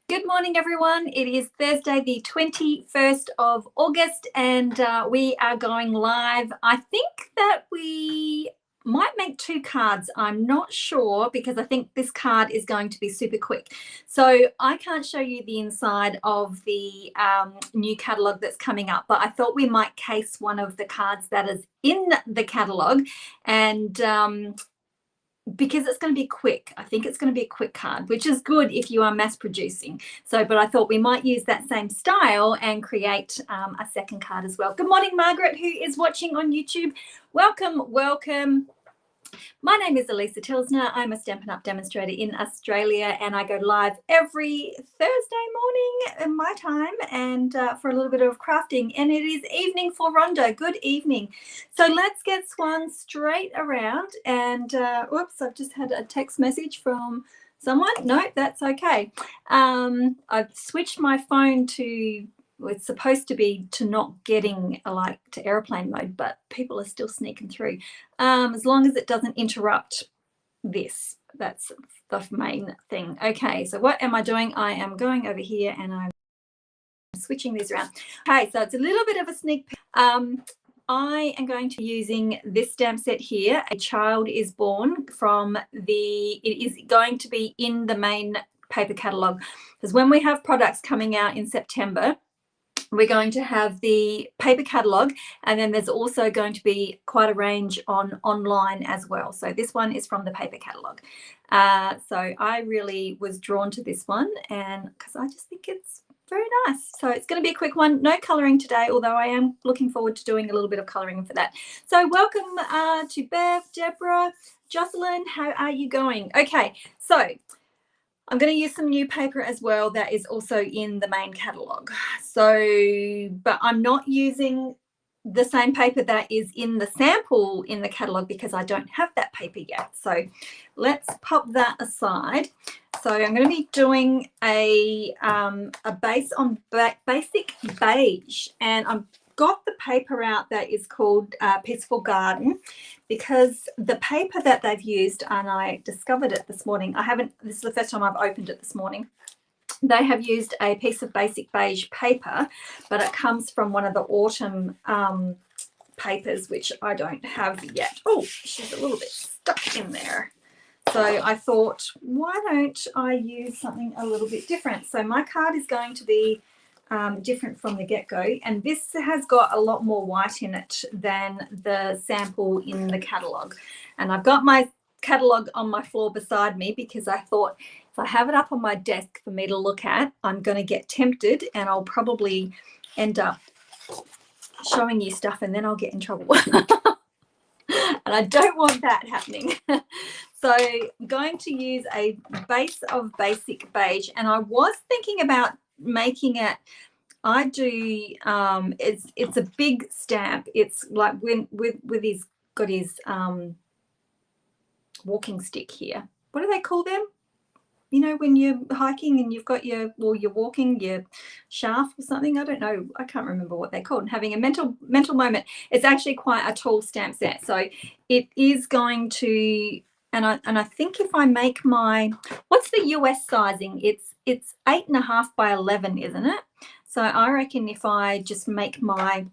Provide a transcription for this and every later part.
Good morning, everyone. It is Thursday, the 21st of August, and we are going live. I think that we might make 2 cards. I'm not sure because I think this card is going to be super quick. So I can't show you the inside of the new catalogue that's coming up, but I thought we might case one of the cards that is in the catalogue and because it's going to be quick. I think it's going to be a quick card, which is good if you are mass producing. So, but I thought we might use that same style and create a second card as well. Good morning, Margaret, who is watching on YouTube. Welcome, welcome. My name is Alisa Tilsner. I'm a Stampin' Up demonstrator in Australia, and I go live every Thursday morning in my time and for a little bit of crafting. And it is evening for Rhonda. Good evening. So let's get swung straight around. And oops, I've just had a text message from someone. No, that's okay. I've switched my phone to, it's supposed to be to not getting like to airplane mode, but people are still sneaking through. As long as it doesn't interrupt this, that's the main thing. Okay, so what am I doing? I am going over here and I'm switching these around. Okay, so it's a little bit of a sneak peek. I am going to be using this stamp set here. A child is born from it is going to be in the main paper catalogue, because when we have products coming out in September, we're going to have the paper catalogue, and then there's also going to be quite a range online as well. So this one is from the paper catalogue. So I really was drawn to this one, and because I just think it's very nice. So it's going to be a quick one. No colouring today, although I am looking forward to doing a little bit of colouring for that. So welcome to Bev, Deborah, Jocelyn. How are you going? Okay, so I'm going to use some new paper as well that is also in the main catalogue. So, but I'm not using the same paper that is in the sample in the catalogue because I don't have that paper yet. So let's pop that aside. So I'm going to be doing a base on basic beige, and I've got the paper out that is called Peaceful Garden, because the paper that they've used, and I discovered it this morning, this is the first time I've opened it this morning. They have used a piece of basic beige paper, but it comes from one of the autumn papers, which I don't have yet. Oh, she's a little bit stuck in there. So I thought, why don't I use something a little bit different? So my card is going to be different from the get-go, and this has got a lot more white in it than the sample in the catalogue. And I've got my catalogue on my floor beside me because I thought if I have it up on my desk for me to look at, I'm going to get tempted and I'll probably end up showing you stuff and then I'll get in trouble. And I don't want that happening. So I'm going to use a base of basic beige, and I was thinking about making it, I do it's a big stamp. It's like with his got his walking stick here. What do they call them? You know, when you're hiking and you've got you're walking your shaft or something. I don't know. I can't remember what they're called. And having a mental moment. It's actually quite a tall stamp set. So it is going to, and I think if I make my, what's the US sizing? It's 8.5 by 11, isn't it? So I reckon if I just make my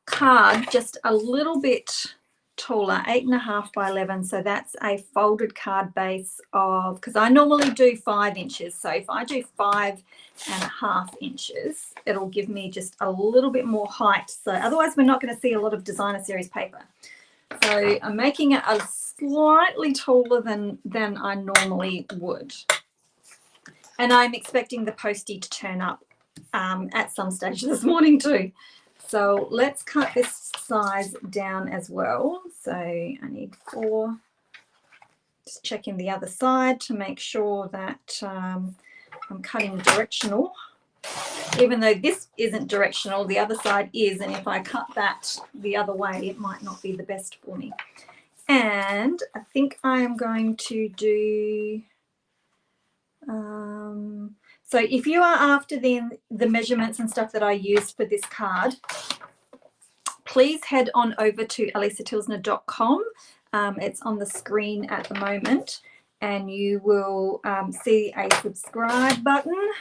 card just a little bit taller, 8.5 by 11, so that's a folded card base of, because I normally do 5 inches, so if I do 5.5 inches, it'll give me just a little bit more height. So otherwise we're not going to see a lot of designer series paper. So I'm making it a slightly taller than I normally would, and I'm expecting the postie to turn up at some stage this morning too. So let's cut this size down as well. So I need 4. Just checking the other side to make sure that I'm cutting directional. Even though this isn't directional, the other side is, and if I cut that the other way, it might not be the best for me. And I think I am going to do, so if you are after the measurements and stuff that I used for this card, please head on over to alisatilsner.com. It's on the screen at the moment. and you will see a subscribe button,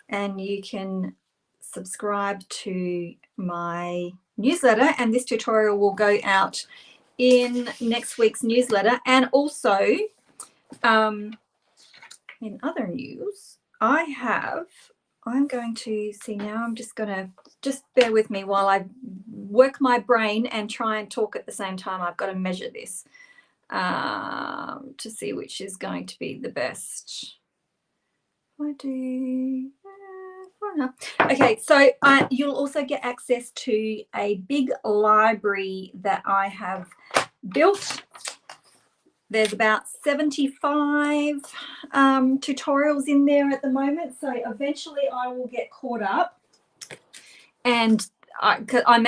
and you can subscribe to my newsletter, and this tutorial will go out in next week's newsletter. And also in other news, I'm going to see now, I'm just going to bear with me while I work my brain and try and talk at the same time. I've got to measure this to see which is going to be the best. Okay, so you'll also get access to a big library that I have built. There's about 75 tutorials in there at the moment, so eventually I will get caught up, and I'm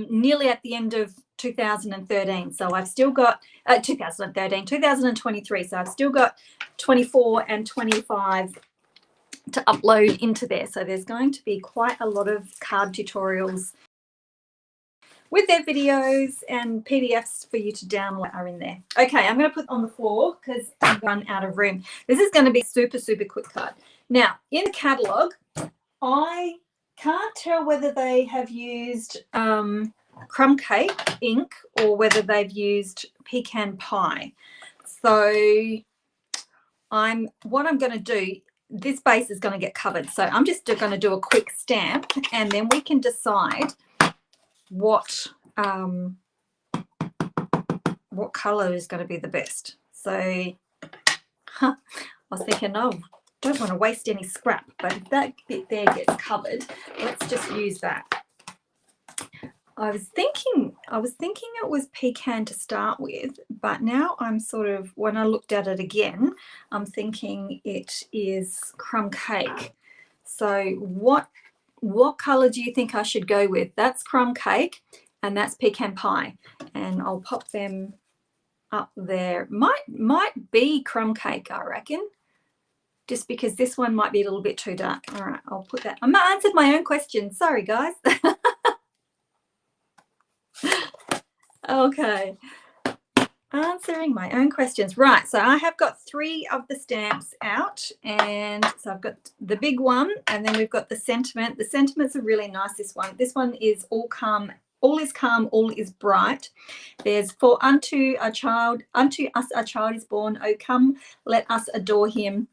nearly at the end of 2013, so I've still got 2023, so I've still got 24 and 25 to upload into there. So there's going to be quite a lot of card tutorials with their videos, and PDFs for you to download are in there. Okay, I'm going to put on the floor because I've run out of room. This is going to be super quick card. Now, in the catalogue, I can't tell whether they have used crumb cake ink or whether they've used pecan pie. So what I'm going to do, this base is going to get covered, so I'm just going to do a quick stamp, and then we can decide what color is going to be the best. So I was thinking, oh, don't want to waste any scrap, but if that bit there gets covered, let's just use that. I was thinking it was pecan to start with, but now I'm sort of, when I looked at it again, I'm thinking it is crumb cake. So what color do you think I should go with? That's crumb cake and that's pecan pie, and I'll pop them up there. Might be crumb cake, I reckon, just because this one might be a little bit too dark. All right, I'll put that. I answered my own question. Sorry, guys. Okay, answering my own questions. Right, so I have got 3 of the stamps out, and so I've got the big one, and then we've got the sentiment. The sentiments are really nice. This one is all calm, all is calm, all is bright. There's for unto us a child is born. Oh, come, let us adore him.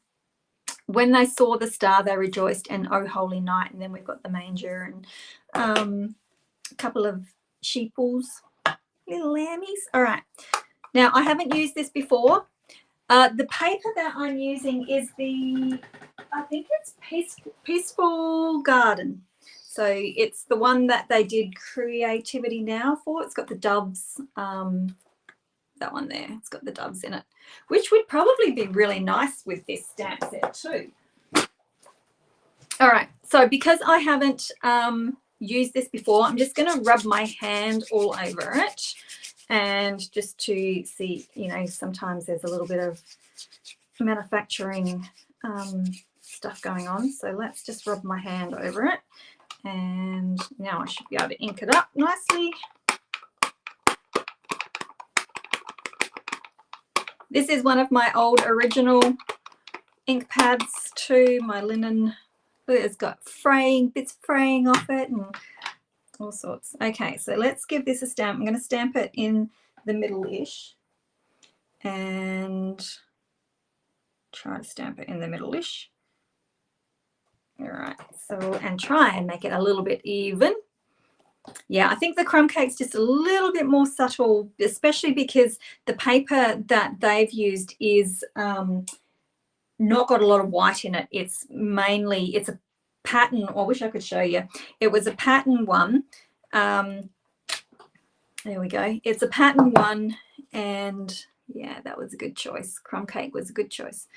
When they saw the star, they rejoiced, and oh, holy night. And then we've got the manger and a couple of sheeples, little lammies. All right. Now, I haven't used this before. The paper that I'm using is I think it's Peaceful Garden. So it's the one that they did Creativity Now for. It's got the doves, that one there. It's got the doves in it, which would probably be really nice with this stamp set too. All right. So because I haven't used this before, I'm just going to rub my hand all over it. And just to see, you know, sometimes there's a little bit of manufacturing stuff going on. So let's just rub my hand over it. And now I should be able to ink it up nicely. This is one of my old original ink pads too, my linen. It's got bits fraying off it and all sorts. Okay, so let's give this a stamp. I'm going to stamp it in the middle-ish and try to stamp it in the middle-ish. All right, so, and try and make it a little bit even. Yeah, I think the crumb cake's just a little bit more subtle, especially because the paper that they've used is not got a lot of white in it. It's a pattern, or I wish I could show you. It was a pattern one. There we go. It's a pattern one, and yeah, that was a good choice. Crumb cake was a good choice.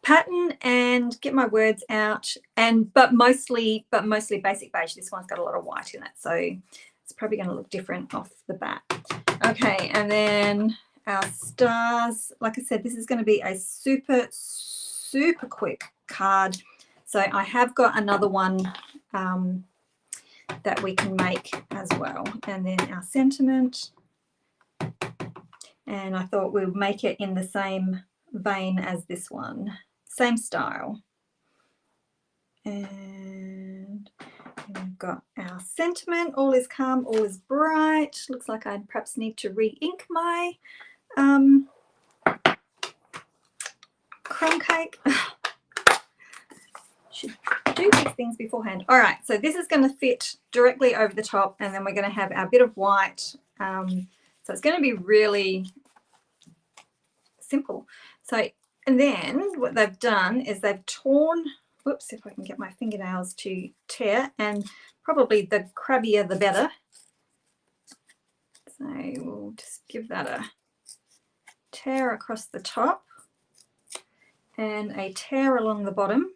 Pattern and get my words out, but mostly basic beige. This one's got a lot of white in it, so it's probably going to look different off the bat. Okay, and then our stars. Like I said, this is going to be a super quick card. So I have got another one that we can make as well. And then our sentiment. And I thought we'll make it in the same vein as this one, same style. And we've got our sentiment, all is calm, all is bright. Looks like I perhaps need to re-ink my crumb cake. Should do these things beforehand. All right, so this is going to fit directly over the top, and then we're going to have our bit of white. So it's going to be really simple. So, and then what they've done is they've torn, whoops, if I can get my fingernails to tear, and probably the crabbier the better. So we'll just give that a tear across the top and a tear along the bottom.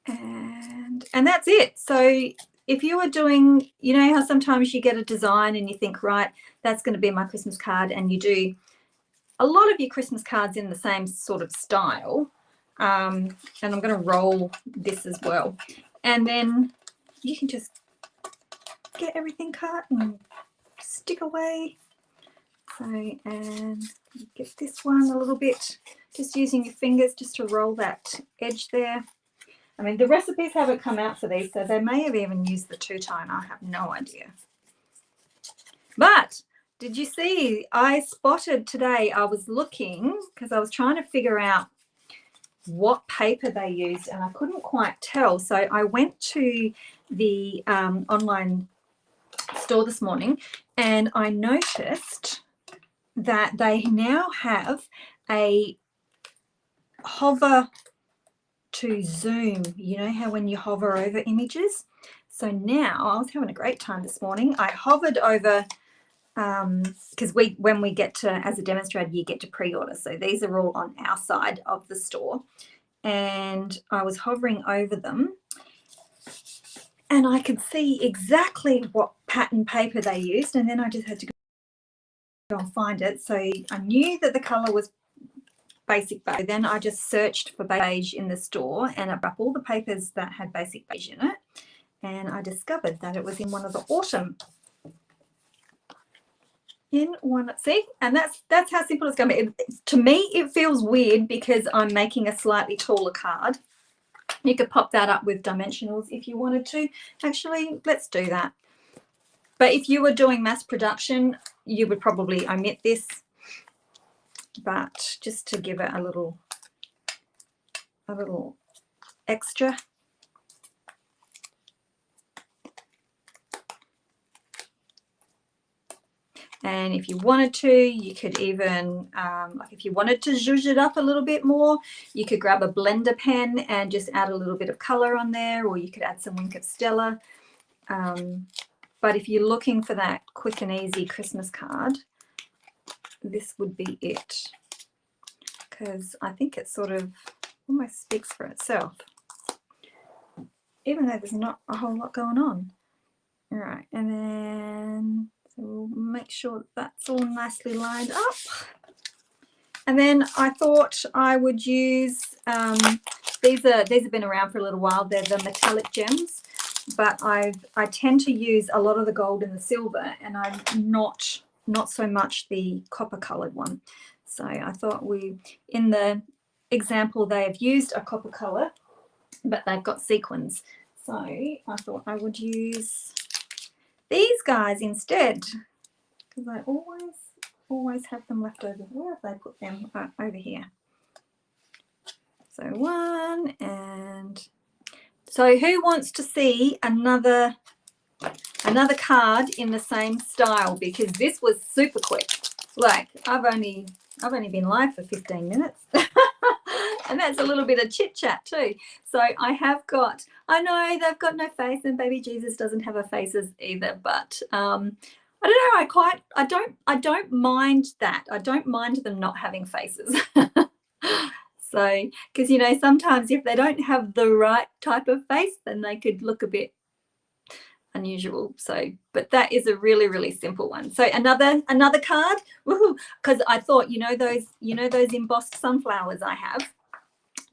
And that's it. So if you were doing, you know how sometimes you get a design and you think, right, that's going to be my Christmas card, and you do a lot of your Christmas cards in the same sort of style. And I'm going to roll this as well. And then you can just get everything cut and stick away. So, and get this one a little bit, just using your fingers just to roll that edge there. I mean, the recipes haven't come out for these, so they may have even used the two-tone. I have no idea. But did you see, I spotted today, I was looking because I was trying to figure out what paper they used, and I couldn't quite tell. So I went to the online store this morning, and I noticed that they now have a hover to zoom. You know how when you hover over images? So now, I was having a great time this morning. I hovered over, because when we get to, as a demonstrator, you get to pre-order. So these are all on our side of the store. And I was hovering over them, and I could see exactly what pattern paper they used. And then I just had to go and find it. So I knew that the color was basic beige. Then I just searched for beige in the store, and I brought up all the papers that had basic beige in it, and I discovered that it was in one of the autumn. See, and that's how simple it's going to be. To me, it feels weird because I'm making a slightly taller card. You could pop that up with dimensionals if you wanted to. Actually, let's do that. But if you were doing mass production, you would probably omit this. But just to give it a little extra. And if you wanted to, you could even, like if you wanted to zhuzh it up a little bit more, you could grab a blender pen and just add a little bit of color on there, or you could add some Wink of Stella. But if you're looking for that quick and easy Christmas card, this would be it, because I think it sort of almost speaks for itself, even though there's not a whole lot going on. All right, and then so we'll make sure that's all nicely lined up. And then I thought I would use, these have been around for a little while. They're the metallic gems, but I tend to use a lot of the gold and the silver, and I'm not so much the copper colored one. So I thought in the example, they have used a copper color, but they've got sequins. So I thought I would use these guys instead, because I always have them left over. Where have they put them? Over here. So one, and so who wants to see another card in the same style? Because this was super quick. Like I've only been live for 15 minutes. And that's a little bit of chit chat too. So I have got, I know they've got no face, and baby Jesus doesn't have a faces either, but I don't know, I don't mind that. I don't mind them not having faces. So, because you know, sometimes if they don't have the right type of face, then they could look a bit unusual. So, but that is a really, really simple one. So another card, woohoo! Because I thought, you know those embossed sunflowers I have.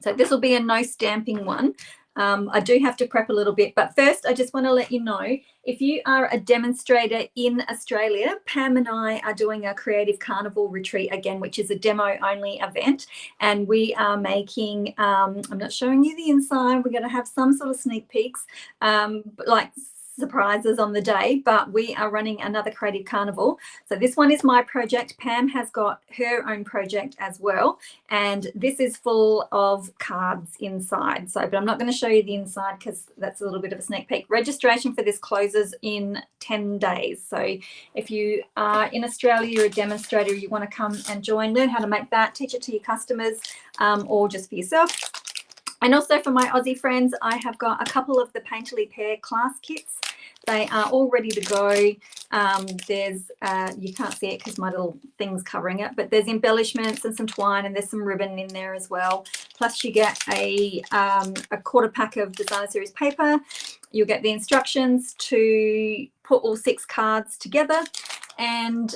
So this will be a no stamping one. I do have to prep a little bit, but first I just want to let you know, if you are a demonstrator in Australia, Pam and I are doing a Creative Carnival retreat again, which is a demo only event, and we are making, I'm not showing you the inside, we're going to have some sort of sneak peeks, like surprises on the day, but we are running another Creative Carnival. So this one is my project. Pam has got her own project as well, and this is full of cards inside. So, but I'm not going to show you the inside because that's a little bit of a sneak peek. Registration for this closes in 10 days. So if you are in Australia, you're a demonstrator, you want to come and join, learn how to make that, teach it to your customers, or just for yourself. And also for my Aussie friends, I have got a couple of the Painterly Pair class kits. They are all ready to go. There's, you can't see it because my little thing's covering it, but there's embellishments and some twine, and there's some ribbon in there as well. Plus you get a quarter pack of Designer Series paper. You'll get the instructions to put all 6 cards together. And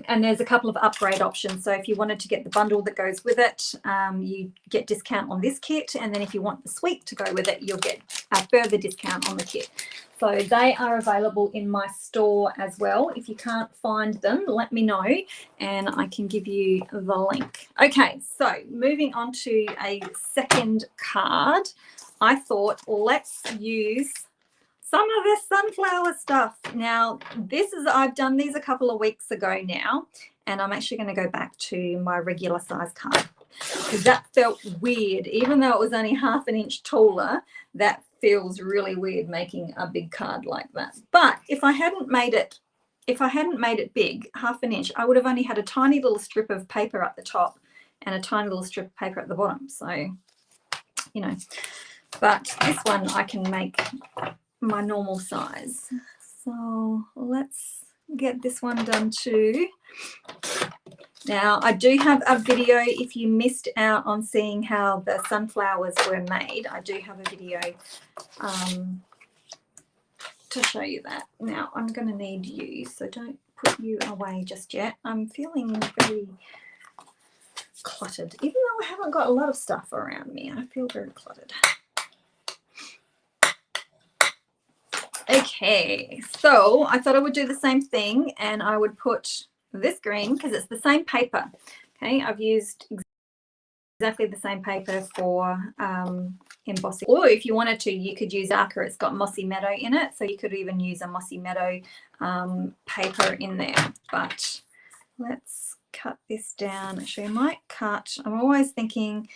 there's a couple of upgrade options. So if you wanted to get the bundle that goes with it, you get discount on this kit. And then if you want the suite to go with it, you'll get a further discount on the kit. So they are available in my store as well. If you can't find them, let me know and I can give you the link. Okay, so moving on to a second card, I thought let's use some of this sunflower stuff. Now, I've done these a couple of weeks ago now, and I'm actually going to go back to my regular size card because that felt weird. Even though it was only ½ an inch taller, that feels really weird making a big card like that. But if I hadn't made it big, ½ an inch, I would have only had a tiny little strip of paper at the top and a tiny little strip of paper at the bottom. So, you know, but this one I can make my normal size. So let's get this one done too. Now I do have a video. If you missed out on seeing how the sunflowers were made, I do have a video to show you that. Now I'm going to need you, so don't put you away just yet. I'm feeling very cluttered, even though I haven't got a lot of stuff around me. I feel very cluttered. Okay, so I thought I would do the same thing, and I would put this green because it's the same paper. Okay, I've used exactly the same paper for embossing. Or if you wanted to, you could use darker. It's got Mossy Meadow in it, so you could even use a Mossy Meadow paper in there. But let's cut this down. Actually, I might cut. I'm always thinking,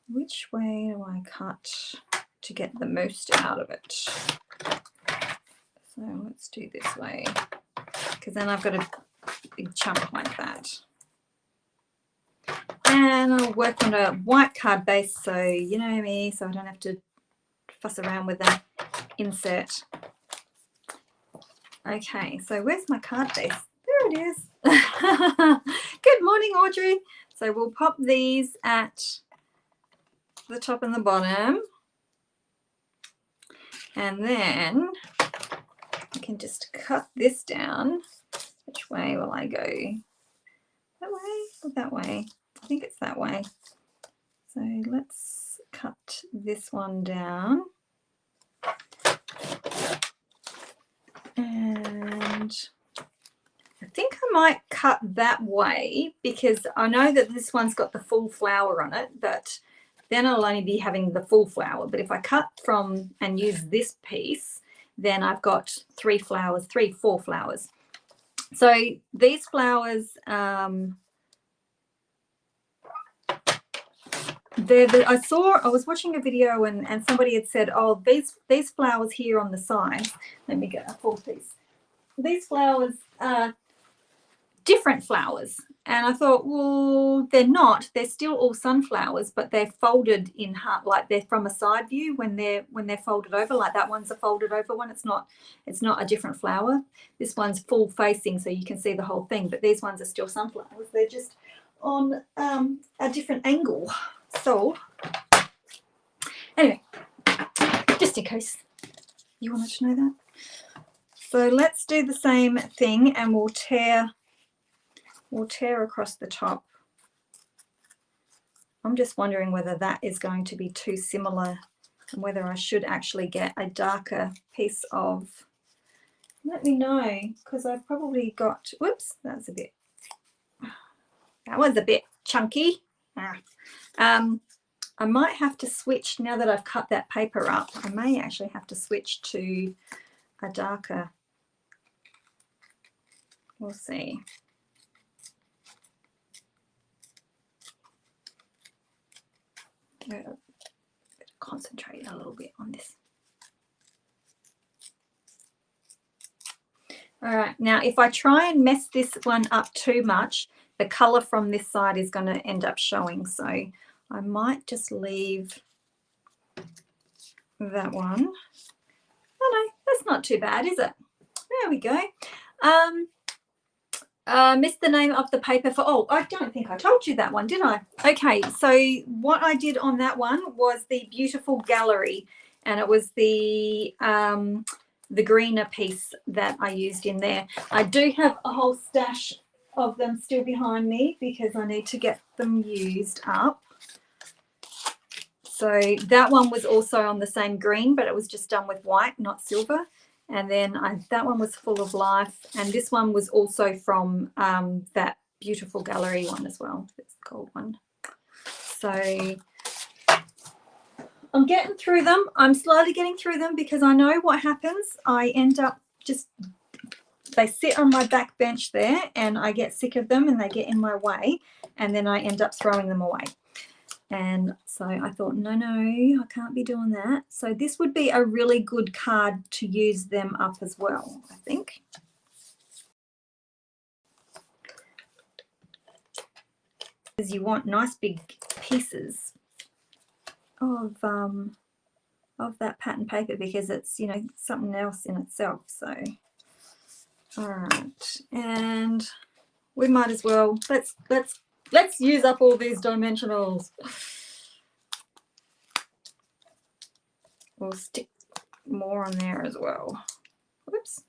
which way do I cut to get the most out of it? So let's do this way, because then I've got a big chunk like that. And I'll work on a white card base, so you know me, so I don't have to fuss around with that insert. Okay, so where's my card base? There it is. Good morning, Audrey. So we'll pop these at the top and the bottom. And then I can just cut this down. Which way will I go? That way or that way? I think it's that way. So let's cut this one down. And I think I might cut that way because I know that this one's got the full flower on it, but then I'll only be having the full flower. But if I cut from and use this piece, then I've got 4 flowers. So these flowers, I was watching a video and somebody had said, oh, these flowers here on the side, let me get a full piece. These flowers are different flowers. And I thought, well, they're not. They're still all sunflowers, but they're folded in half, like they're from a side view when they're folded over. Like that one's a folded over one. It's not a different flower. This one's full facing, so you can see the whole thing. But these ones are still sunflowers. They're just on a different angle. So anyway, just in case you wanted to know that. So let's do the same thing, and we'll tear across the top. I'm just wondering whether that is going to be too similar and whether I should actually get a darker piece of, let me know, because I've probably got, whoops, that was a bit chunky. I might have to switch, now that I've cut that paper up, I may actually have to switch to a darker, we'll see. Concentrate a little bit on this. All right, now if I try and mess this one up too much, the color from this side is going to end up showing, so I might just leave that one. Oh no, that's not too bad, is it? There we go. Missed the name of the paper for, oh, I don't think I told you that one, did I? Okay, so what I did on that one was the Beautiful Gallery, and it was the greener piece that I used in there. I do have a whole stash of them still behind me because I need to get them used up. So that one was also on the same green, but it was just done with white, not silver. And then that one was Full of Life, and this one was also from that Beautiful Gallery one as well. It's the gold one. So I'm getting through them. I'm slowly getting through them because I know what happens. I end up they sit on my back bench there and I get sick of them and they get in my way, and then I end up throwing them away. And so I thought, no, I can't be doing that. So this would be a really good card to use them up as well, I think. Because you want nice big pieces of that pattern paper, because it's, you know, something else in itself. So all right, and we might as well let's use up all these dimensionals. We'll stick more on there as well. Whoops.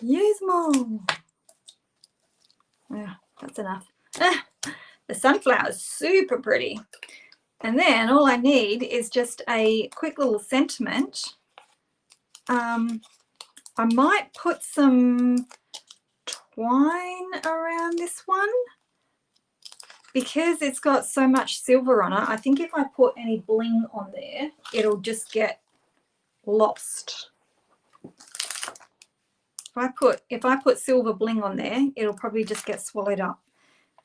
Use more. Yeah, that's enough. The sunflower is super pretty. And then all I need is just a quick little sentiment. I might put some twine around this one because it's got so much silver on it. I think if I put any bling on there, it'll just get lost. If I put silver bling on there, it'll probably just get swallowed up,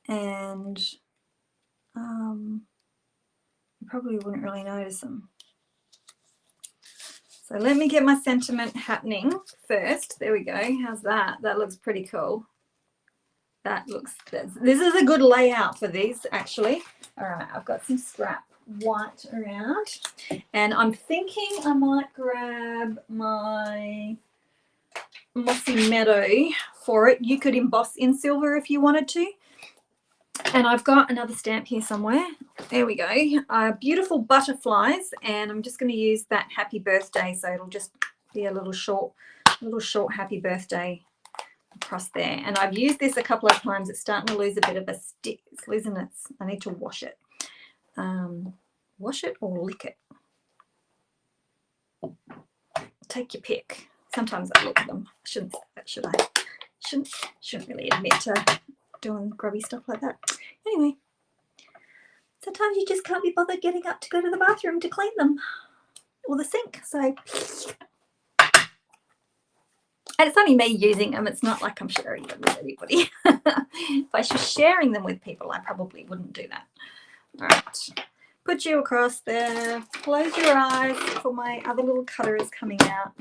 and you probably wouldn't really notice them. So let me get my sentiment happening first. There we go. How's that? That looks pretty cool. This is a good layout for these, actually. All right, I've got some scrap white around, and I'm thinking I might grab my Mossy Meadow for it. You could emboss in silver if you wanted to. And I've got another stamp here somewhere. There we go. Beautiful butterflies, and I'm just going to use that happy birthday, so it'll just be a little short happy birthday across there. And I've used this a couple of times. It's starting to lose a bit of a stick. It's losing its. I need to wash it. Wash it or lick it. Take your pick. Sometimes I lick them. I shouldn't say that, should I? Shouldn't really admit to doing grubby stuff like that. Anyway, sometimes you just can't be bothered getting up to go to the bathroom to clean them, or the sink. So, and it's only me using them. It's not like I'm sharing them with everybody. If I was sharing them with people, I probably wouldn't do that. All right, put you across there. Close your eyes for my other little cutter is coming out.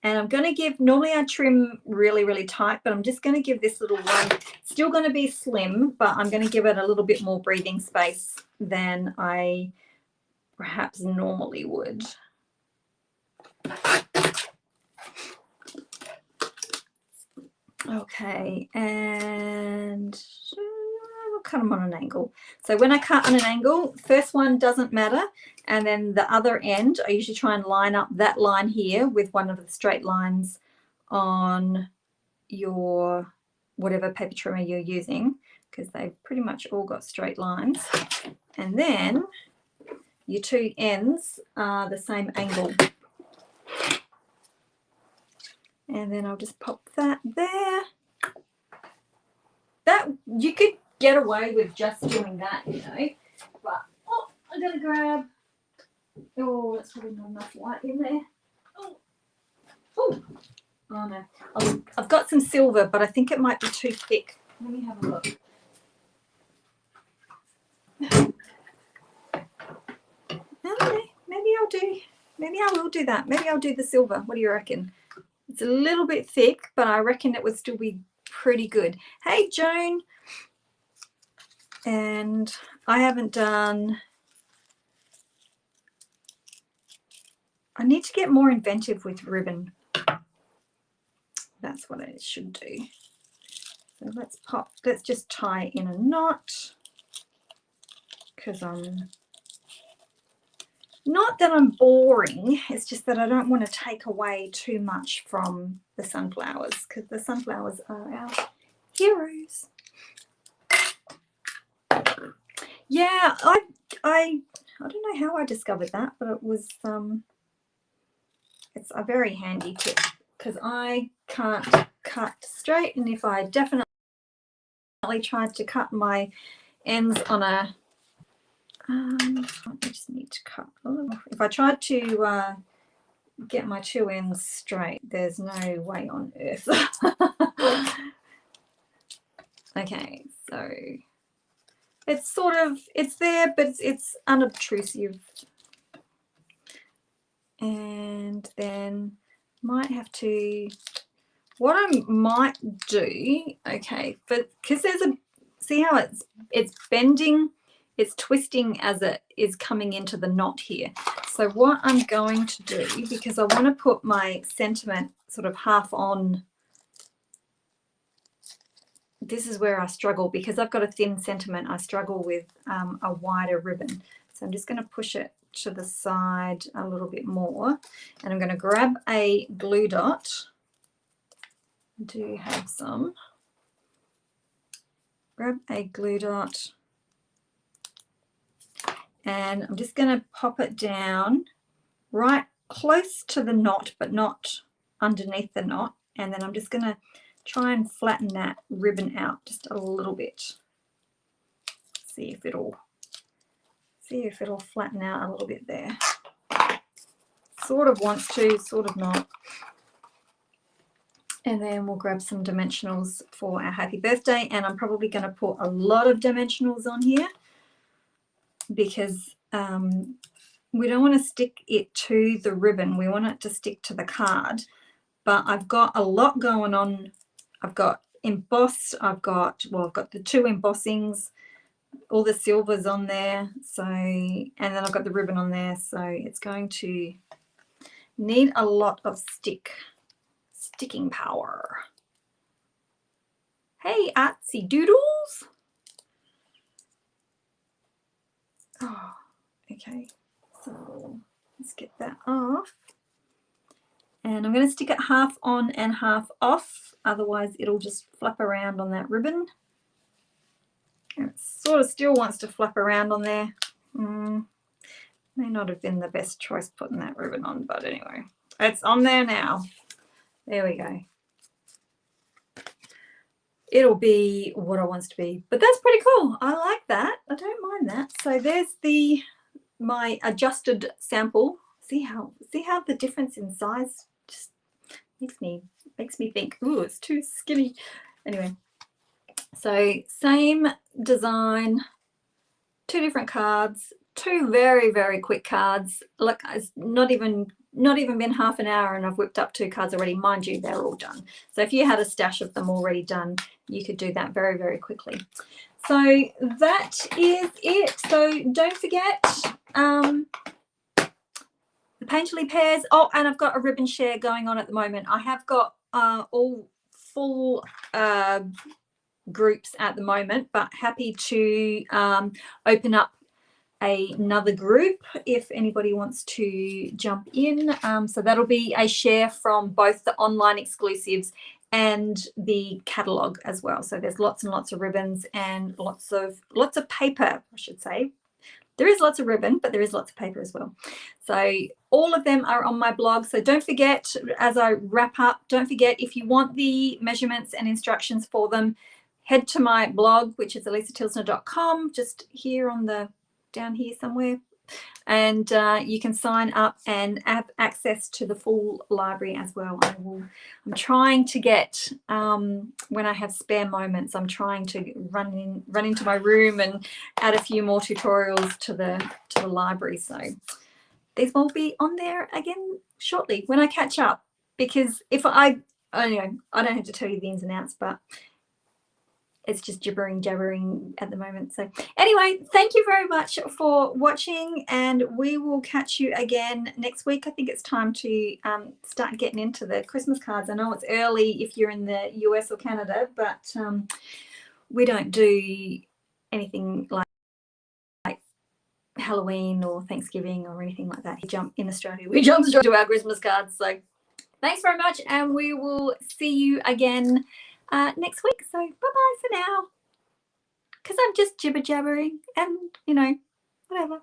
And I'm going to give, normally I trim really, really tight, but I'm just going to give this little one, still going to be slim, but I'm going to give it a little bit more breathing space than I perhaps normally would. Okay, and I'll cut them on an angle. So when I cut on an angle, first one doesn't matter, and then the other end, I usually try and line up that line here with one of the straight lines on your whatever paper trimmer you're using, because they've pretty much all got straight lines. And then your two ends are the same angle. And then I'll just pop that there. That you could get away with just doing that, you know. But oh, I'm gonna grab. Oh, that's probably not enough white in there. Oh, oh, oh no. I've got some silver, but I think it might be too thick. Let me have a look. Maybe I will do that. Maybe I'll do the silver. What do you reckon? It's a little bit thick, but I reckon it would still be pretty good. Hey, Joan. And I haven't done... I need to get more inventive with ribbon. That's what I should do. So let's just tie in a knot, because I'm... Not that I'm boring, it's just that I don't want to take away too much from the sunflowers, because the sunflowers are our heroes. Yeah, I don't know how I discovered that, but it was it's a very handy tip, because I can't cut straight, and if I definitely tried to cut my ends on a I just need to cut a little. If I tried to get my two ends straight, there's no way on earth. Okay, so it's sort of, it's there, but it's unobtrusive. And then might have to, what I might do, okay, but because there's a, see how it's bending, it's twisting as it is coming into the knot here. So what I'm going to do, because I want to put my sentiment sort of half on, this is where I struggle, because I've got a thin sentiment. I struggle with a wider ribbon. So I'm just going to push it to the side a little bit more, and I'm going to grab a glue dot. I do have some. Grab a glue dot, and I'm just going to pop it down right close to the knot, but not underneath the knot. And then I'm just going to try and flatten that ribbon out just a little bit. See if it'll flatten out a little bit there. Sort of wants to, sort of not. And then we'll grab some dimensionals for our happy birthday, and I'm probably going to put a lot of dimensionals on here, because we don't want to stick it to the ribbon, we want it to stick to the card. But I've got a lot going on. I've got embossed, I've got the two embossings, all the silvers on there, so, and then I've got the ribbon on there, so it's going to need a lot of sticking power. Hey, Artsy Doodles. Oh, okay, so let's get that off. And I'm going to stick it half on and half off, otherwise it'll just flap around on that ribbon. And it sort of still wants to flap around on there. May not have been the best choice putting that ribbon on, but anyway, it's on there now. There we go. It'll be what I want it to be, but that's pretty cool. I like that. I don't mind that. So there's my adjusted sample. See how the difference in size just makes me think, ooh, it's too skinny. Anyway, so same design, two different cards, two very, very quick cards. Look, it's not even been half an hour and I've whipped up two cards already. Mind you, they're all done. So if you had a stash of them already done, you could do that very, very quickly. So that is it. So don't forget the Painterly pairs. Oh, and I've got a ribbon share going on at the moment. I have got all full groups at the moment, but happy to open up another group if anybody wants to jump in. So that'll be a share from both the online exclusives and the catalogue as well. So there's lots and lots of ribbons and lots of paper, I should say. There is lots of ribbon, but there is lots of paper as well. So all of them are on my blog. So don't forget, as I wrap up, don't forget, if you want the measurements and instructions for them, head to my blog, which is alisatilsner.com, just here on the, down here somewhere. And you can sign up and have access to the full library as well. I'm trying to get, when I have spare moments, I'm trying to run into my room and add a few more tutorials to the library. So these will be on there again shortly when I catch up, because if anyway, I don't have to tell you the ins and outs, but it's just jabbering at the moment. So anyway, thank you very much for watching, and we will catch you again next week. I think it's time to start getting into the Christmas cards. I know it's early if you're in the US or Canada, but we don't do anything like Halloween or Thanksgiving or anything like that. In Australia, we jump straight to our Christmas cards. So thanks very much, and we will see you again next week. So bye-bye for now, because I'm just jibber jabbering and, you know, whatever.